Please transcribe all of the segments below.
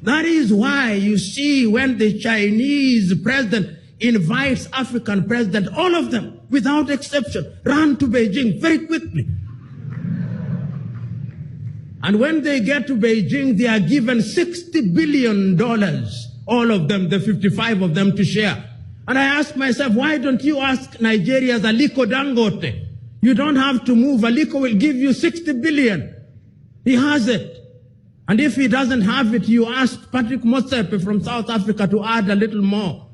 That is why you see when the Chinese president invites African president, all of them, without exception, run to Beijing very quickly. And when they get to Beijing, they are given $60 billion, all of them, the 55 of them, to share. And I ask myself, why don't you ask Nigeria's Aliko Dangote? You don't have to move. Aliko will give you 60 billion. He has it. And if he doesn't have it, you ask Patrick Motsepe from South Africa to add a little more.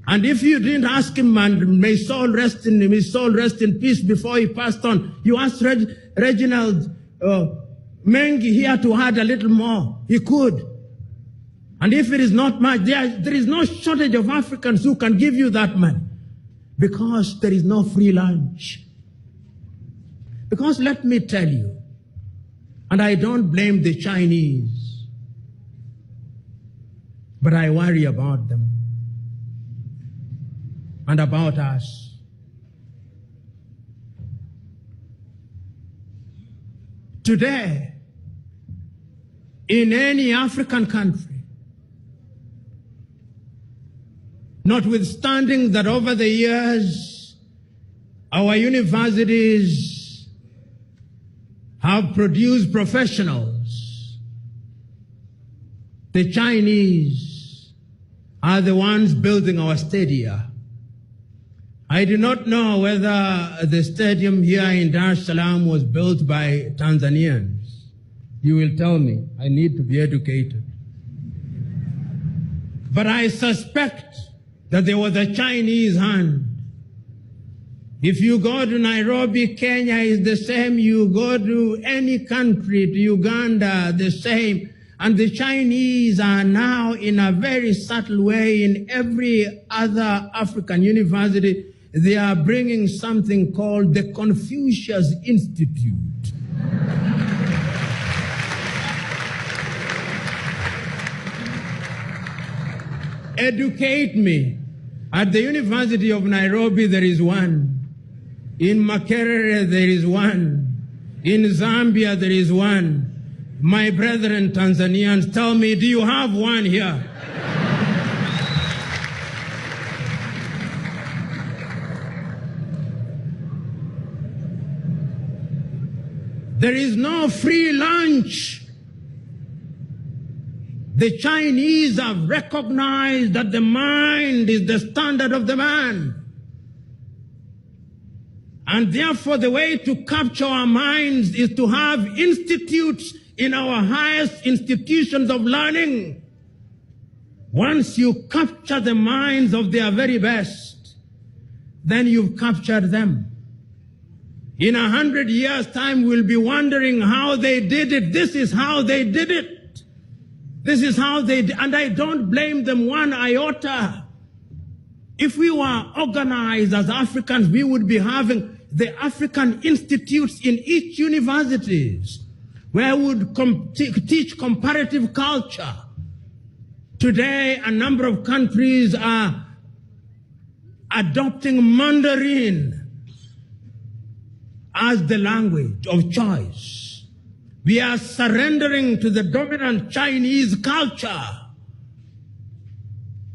And if you didn't ask him, and may his soul rest in peace before he passed on, you asked Reginald Mengi here to add a little more. He could. And if it is not much, there is no shortage of Africans who can give you that money, because there is no free lunch. Because let me tell you, and I don't blame the Chinese, but I worry about them and about us. Today, in any African country, notwithstanding that over the years, our universities have produced professionals, the Chinese are the ones building our stadia. I do not know whether the stadium here in Dar es Salaam was built by Tanzanians. You will tell me. I need to be educated. But I suspect that there was a Chinese hand. If you go to Nairobi, Kenya is the same. You go to any country, to Uganda, the same. And the Chinese are now, in a very subtle way, in every other African university, they are bringing something called the Confucius Institute. Educate me. At the University of Nairobi, there is one. In Makerere, there is one. In Zambia, there is one. My brethren Tanzanians, tell me, do you have one here? There is no free lunch. The Chinese have recognized that the mind is the standard of the man. And therefore, the way to capture our minds is to have institutes in our highest institutions of learning. Once you capture the minds of their very best, then you've captured them. In 100 years' time, we'll be wondering how they did it. This is how they did it. This is how they did, and I don't blame them one iota. If we were organized as Africans, we would be having the African institutes in each universities, where we would teach comparative culture. Today, a number of countries are adopting Mandarin as the language of choice. We are surrendering to the dominant Chinese culture.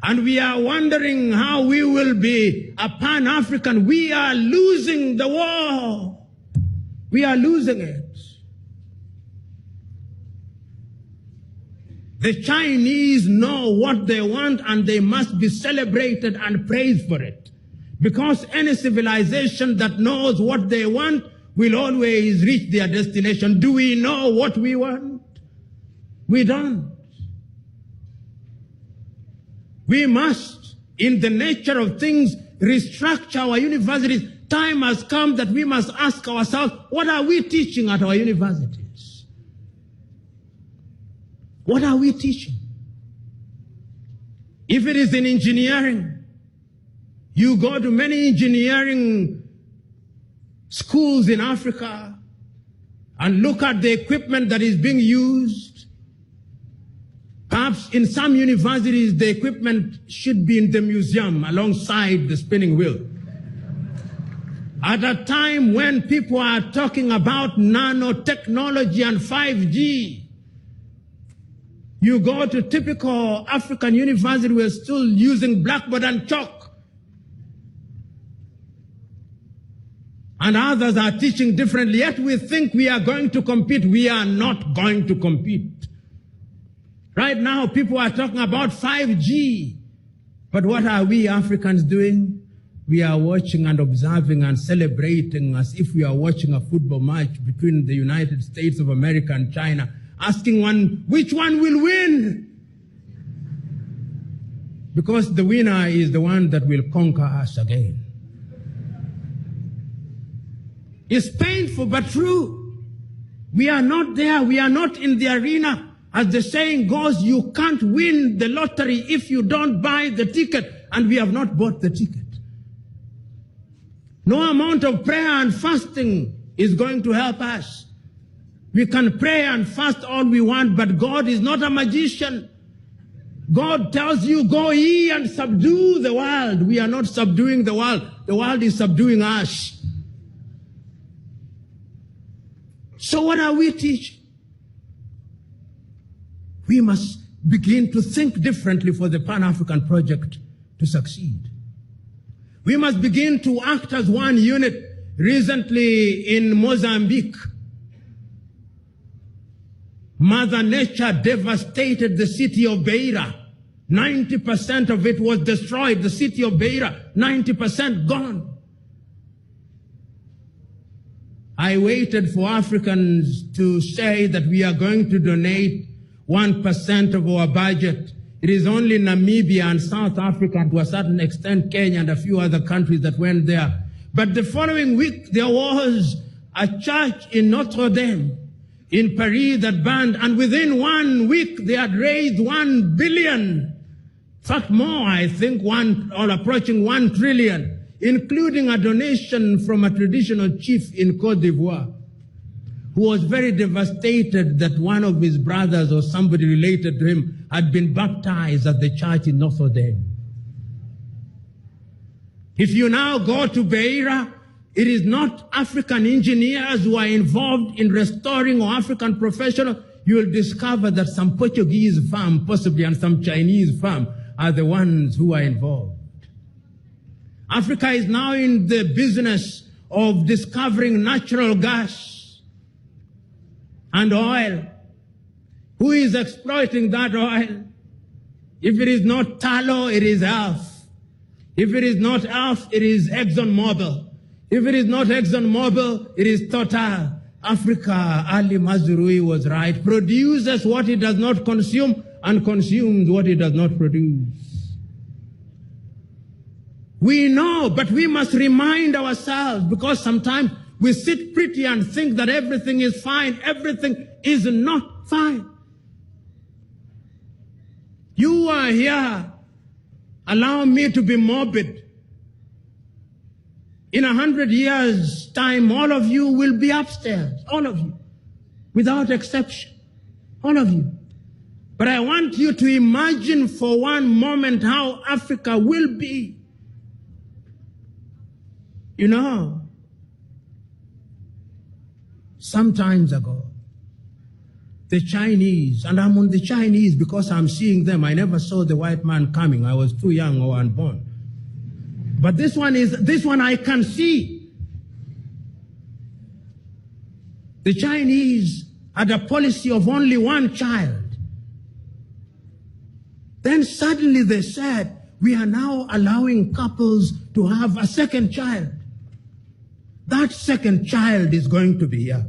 And we are wondering how we will be a Pan-African. We are losing the war. We are losing it. The Chinese know what they want, and they must be celebrated and praised for it. Because any civilization that knows what they want will always reach their destination. Do we know what we want? We don't. We must, in the nature of things, restructure our universities. Time has come that we must ask ourselves, what are we teaching at our universities? What are we teaching? If it is in engineering, you go to many engineering schools in Africa and look at the equipment that is being used. Perhaps in some universities, the equipment should be in the museum alongside the spinning wheel. At a time when people are talking about nanotechnology and 5G, You go to typical African university, we're still using blackboard and chalk. And others are teaching differently, yet we think we are going to compete. We are not going to compete. Right now, people are talking about 5G. But what are we Africans doing? We are watching and observing and celebrating as if we are watching a football match between the United States of America and China, asking which one will win? Because the winner is the one that will conquer us again. It's painful but true. We are not there. We are not in the arena. As the saying goes, you can't win the lottery if you don't buy the ticket. And we have not bought the ticket. No amount of prayer and fasting is going to help us. We can pray and fast all we want, but God is not a magician. God tells you, go ye and subdue the world. We are not subduing the world. The world is subduing us. So what are we teaching? We must begin to think differently for the Pan-African project to succeed. We must begin to act as one unit. Recently in Mozambique, Mother Nature devastated the city of Beira. 90% of it was destroyed. The city of Beira, 90% gone. I waited for Africans to say that we are going to donate 1% of our budget. It is only Namibia and South Africa, and to a certain extent Kenya and a few other countries that went there. But the following week, there was a church in Notre Dame in Paris that burned, and within 1 week, they had raised 1 billion. In fact, more, I think, approaching 1 trillion, including a donation from a traditional chief in Côte d'Ivoire, who was very devastated that one of his brothers or somebody related to him had been baptized at the church in Notre Dame. If you now go to Beira, it is not African engineers who are involved in restoring or African professionals. You will discover that some Portuguese firm, possibly, and some Chinese firm are the ones who are involved. Africa is now in the business of discovering natural gas and oil. Who is exploiting that oil? If it is not tallow, it is Alf. If it is not Alf, it is ExxonMobil. If it is not ExxonMobil, it is Total. Africa, Ali Mazrui was right, produces what it does not consume and consumes what it does not produce. We know, but we must remind ourselves, because sometimes we sit pretty and think that everything is fine. Everything is not fine. You are here. Allow me to be morbid. In 100 years' time, all of you will be upstairs. All of you. Without exception. All of you. But I want you to imagine for one moment how Africa will be. You know, some times ago, the Chinese, and I'm on the Chinese because I'm seeing them. I never saw the white man coming. I was too young or unborn. But this one I can see. The Chinese had a policy of only one child. Then suddenly they said, we are now allowing couples to have a second child. That second child is going to be here.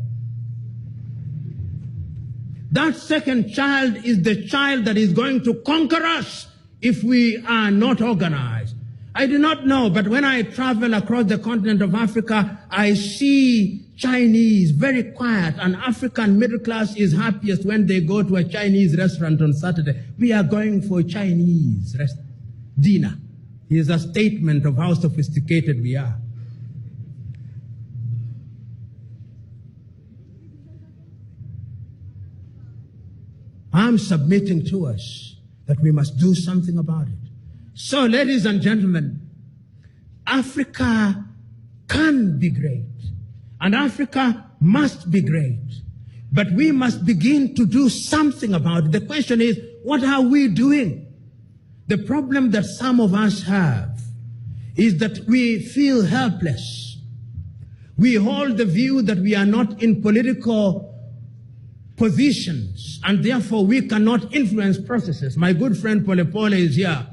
That second child is the child that is going to conquer us if we are not organized. I do not know, but when I travel across the continent of Africa, I see Chinese very quiet, and African middle class is happiest when they go to a Chinese restaurant on Saturday. We are going for Chinese dinner. It is a statement of how sophisticated we are. I'm submitting to us that we must do something about it. So, ladies and gentlemen, Africa can be great, and Africa must be great. But we must begin to do something about it. The question is, what are we doing? The problem that some of us have is that we feel helpless. We hold the view that we are not in political positions, and therefore we cannot influence processes. My good friend Pole Pole is here,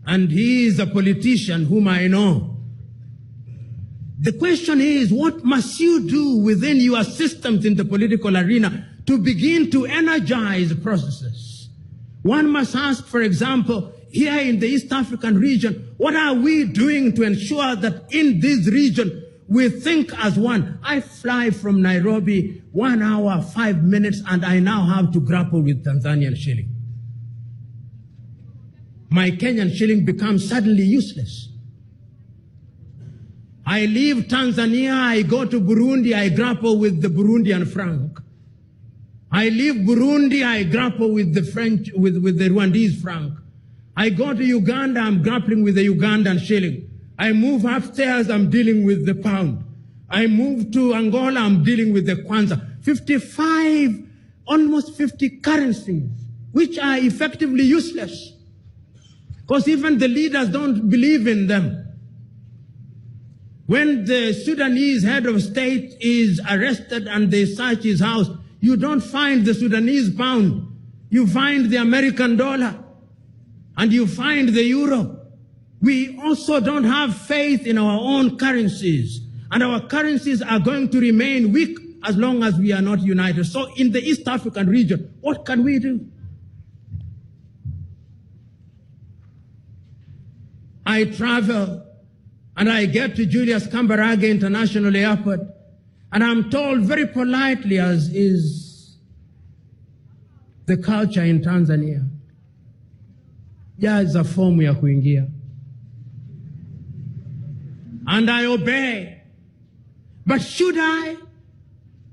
and he is a politician whom I know. The question is, what must you do within your systems in the political arena to begin to energize processes? One must ask, for example, here in the East African region, what are we doing to ensure that in this region we think as one? I fly from Nairobi 1 hour, 5 minutes, and I now have to grapple with Tanzanian shilling. My Kenyan shilling becomes suddenly useless. I leave Tanzania, I go to Burundi, I grapple with the Burundian franc. I leave Burundi, I grapple with the with the Rwandese franc. I go to Uganda, I'm grappling with the Ugandan shilling. I move upstairs, I'm dealing with the pound. I move to Angola, I'm dealing with the kwanza. 55, almost 50 currencies, which are effectively useless. Because even the leaders don't believe in them. When the Sudanese head of state is arrested and they search his house, you don't find the Sudanese pound. You find the American dollar. And you find the euro. We also don't have faith in our own currencies. And our currencies are going to remain weak as long as we are not united. So in the East African region, what can we do? I travel and I get to Julius Kambarage International Airport, and I'm told very politely, as is the culture in Tanzania, jaza fomu ya kuingia. And I obey. But should I,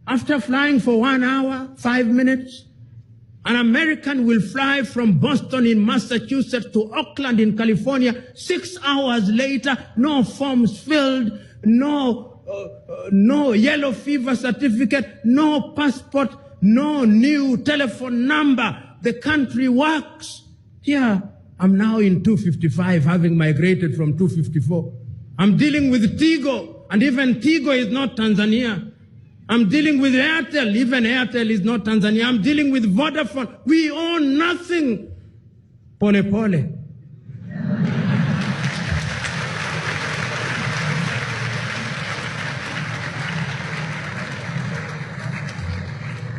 after flying for 1 hour, 5 minutes, an American will fly from Boston in Massachusetts to Oakland in California, 6 hours later, no forms filled, no yellow fever certificate, no passport, no new telephone number. The country works. Here, I'm now in 255, having migrated from 254. I'm dealing with Tigo, and even Tigo is not Tanzania. I'm dealing with Airtel. Even Airtel is not Tanzania. I'm dealing with Vodafone. We own nothing. Pole pole.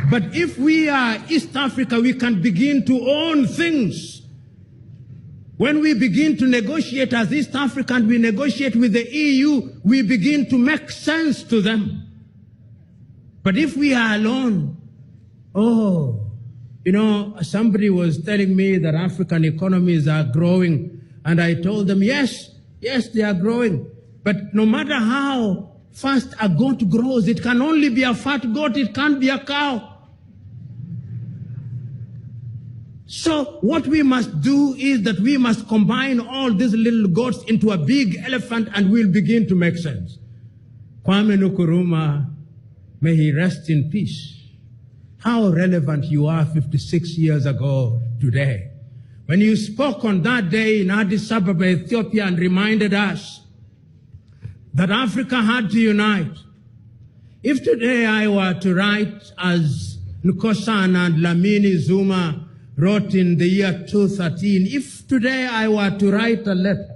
But if we are East Africa, we can begin to own things. When we begin to negotiate as East Africa and we negotiate with the EU, we begin to make sense to them. But if we are alone, somebody was telling me that African economies are growing, and I told them, yes, they are growing. But no matter how fast a goat grows, it can only be a fat goat, it can't be a cow. So what we must do is that we must combine all these little goats into a big elephant, and we'll begin to make sense. Kwame Nkrumah, may he rest in peace. How relevant you are 56 years ago today, when you spoke on that day in Addis Ababa, Ethiopia, and reminded us that Africa had to unite. If today I were to write, as Nkosana and Lamini Zuma wrote in the year 2013, if today I were to write a letter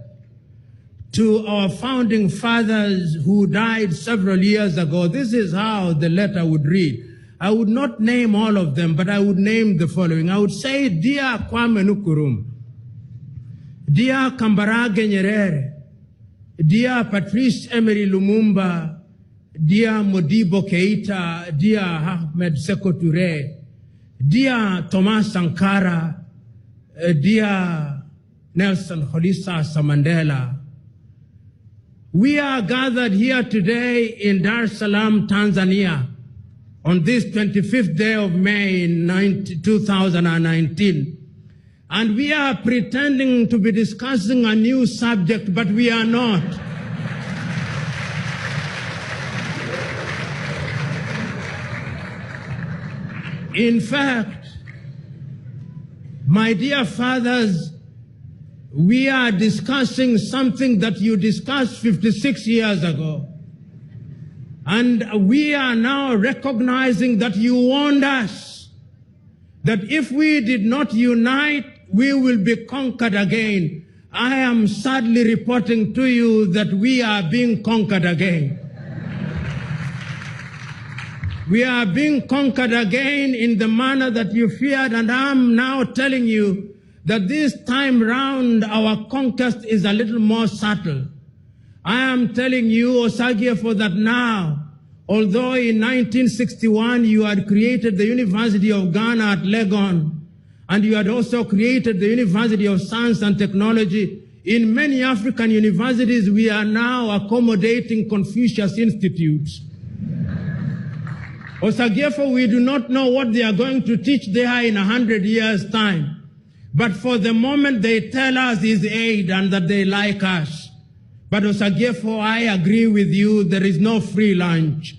to our founding fathers who died several years ago, this is how the letter would read. I would not name all of them, but I would name the following. I would say, Dear Kwame Nkrumah, Dear Kambarage Nyerere, Dear Patrice Emery Lumumba, Dear Modibo Keita, Dear Ahmed Sékou Touré, Dear Thomas Sankara, Dear Nelson Rolihlahla Mandela, we are gathered here today in Dar es Salaam, Tanzania, on this 25th day of May in 2019. And we are pretending to be discussing a new subject, but we are not. In fact, my dear fathers, we are discussing something that you discussed 56 years ago. And we are now recognizing that you warned us that if we did not unite, we will be conquered again. I am sadly reporting to you that we are being conquered again. We are being conquered again in the manner that you feared, and I'm now telling you that this time round our conquest is a little more subtle. I am telling you, Osagyefo, that now, although in 1961 you had created the University of Ghana at Legon, and you had also created the University of Science and Technology, in many African universities we are now accommodating Confucius Institutes. Osagyefo, we do not know what they are going to teach there in 100 years' time. But for the moment they tell us is aid and that they like us. But Osagyefo, I agree with you, there is no free lunch.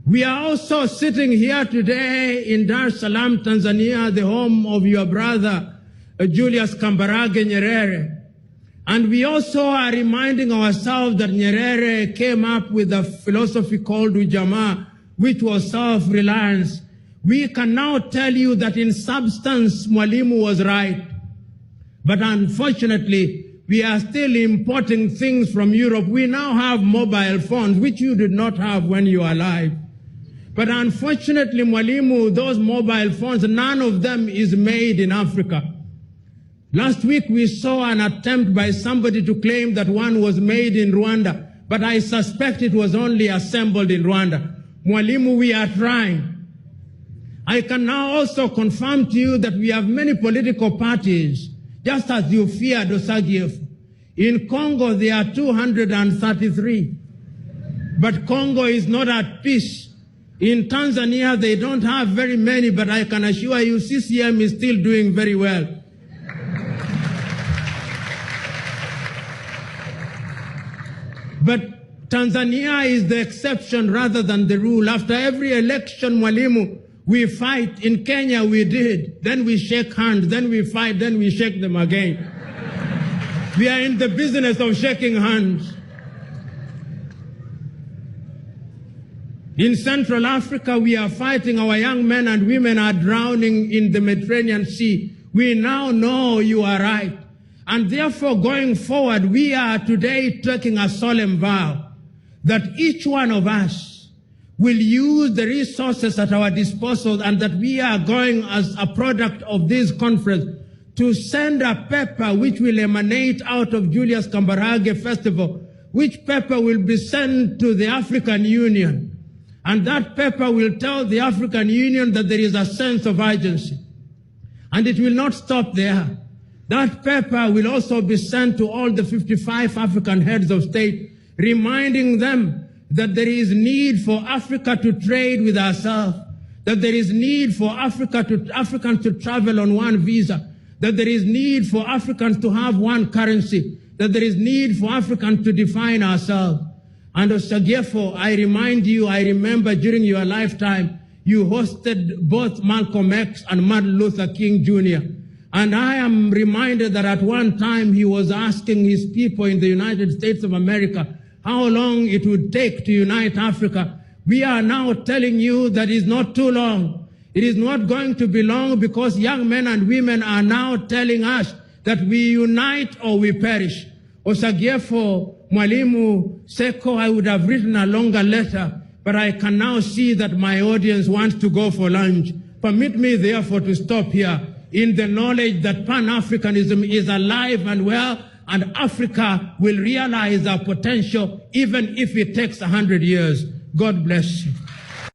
We are also sitting here today in Dar es Salaam, Tanzania, the home of your brother, Julius Kambarage Nyerere. And we also are reminding ourselves that Nyerere came up with a philosophy called Ujamaa, which was self-reliance. We can now tell you that in substance, Mwalimu was right. But unfortunately, we are still importing things from Europe. We now have mobile phones, which you did not have when you were alive. But unfortunately, Mwalimu, those mobile phones, none of them is made in Africa. Last week, we saw an attempt by somebody to claim that one was made in Rwanda, but I suspect it was only assembled in Rwanda. Mwalimu, we are trying. I can now also confirm to you that we have many political parties, just as you feared, Osagyefo. In Congo, there are 233. But Congo is not at peace. In Tanzania, they don't have very many, but I can assure you CCM is still doing very well. But Tanzania is the exception rather than the rule. After every election, Mwalimu, we fight. In Kenya, we did. Then we shake hands. Then we fight. Then we shake them again. We are in the business of shaking hands. In Central Africa, we are fighting. Our young men and women are drowning in the Mediterranean Sea. We now know you are right. And therefore, going forward, we are today taking a solemn vow that each one of us will use the resources at our disposal, and that we are going as a product of this conference to send a paper which will emanate out of Julius Kambarage Festival, which paper will be sent to the African Union. And that paper will tell the African Union that there is a sense of urgency. And it will not stop there. That paper will also be sent to all the 55 African heads of state, reminding them that there is need for Africa to trade with ourselves, that there is need for Africans to travel on one visa, that there is need for Africans to have one currency, that there is need for Africans to define ourselves. And Osagyefo, I remind you, I remember during your lifetime, you hosted both Malcolm X and Martin Luther King Jr. And I am reminded that at one time he was asking his people in the United States of America how long it would take to unite Africa. We are now telling you that it's not too long. It is not going to be long, because young men and women are now telling us that we unite or we perish. Osagyefo, Mwalimu, Seko, I would have written a longer letter, but I can now see that my audience wants to go for lunch. Permit me, therefore, to stop here in the knowledge that Pan-Africanism is alive and well, and Africa will realize our potential even if it takes 100 years. God bless you.